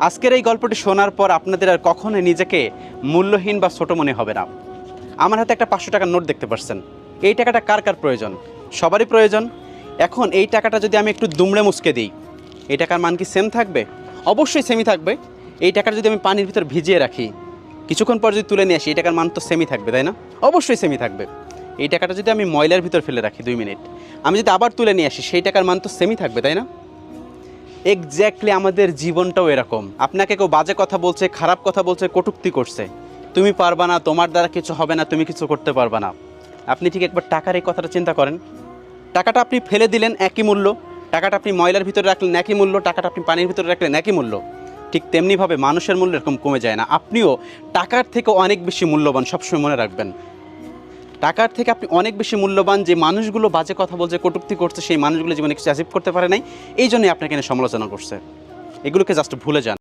আজকের এই গল্পটি শোনার পর আপনাদের আর কখনোই নিজেকে মূল্যহীন বা ছোট মনে হবে না। আমার হাতে একটা 500 টাকার নোট দেখতে পাচ্ছেন। এই টাকাটা কার কার প্রয়োজন? সবারই প্রয়োজন। এখন এই টাকাটা যদি আমি একটু দুমড়ে মুচকে দিই, এই টাকার মান কি সেম থাকবে? অবশ্যই সেমই থাকবে। এই টাকাটা যদি আমি পানির ভিতর ভিজিয়ে রাখি, কিছুক্ষণ পর যদি তুলে নিয়ে আসি, এই টাকার মান তো সেমই থাকবে, তাই না? অবশ্যই সেমই থাকবে। এই টাকাটা যদি আমি ময়লার ভিতর ফেলে রাখি 2 মিনিট, আমি যদি আবার তুলে নিয়ে আসি, সেই টাকার মান তো সেমই থাকবে, তাই না? এক্স্যাক্টলি আমাদের জীবনটাও এরকম। আপনাকে কেউ বাজে কথা বলছে, খারাপ কথা বলছে, কটূক্তি করছে, তুমি পারবা না, তোমার দ্বারা কিছু হবে না, তুমি কিছু করতে পারবা না। আপনি ঠিক একবার টাকার এই কথাটা চিন্তা করেন। টাকাটা আপনি ফেলে দিলেন, একই মূল্য। টাকাটা আপনি ময়লার ভিতরে রাখলেন, একই মূল্য। টাকাটা আপনি পানির ভিতরে রাখলেন, একই মূল্য। ঠিক তেমনিভাবে মানুষের মূল্য এরকম কমে যায় না। আপনিও টাকার থেকে অনেক বেশি মূল্যবান, সবসময় মনে রাখবেন। টাকার থেকে আপনি অনেক বেশি মূল্যবান। যে মানুষগুলো বাজে কথা বলছে, কটূক্তি করছে, সেই মানুষগুলো জীবনে কিছু অ্যাচিভ করতে পারে নাই, এই জন্যই আপনাকে এনে সমালোচনা করছে। এগুলোকে জাস্ট ভুলে যান।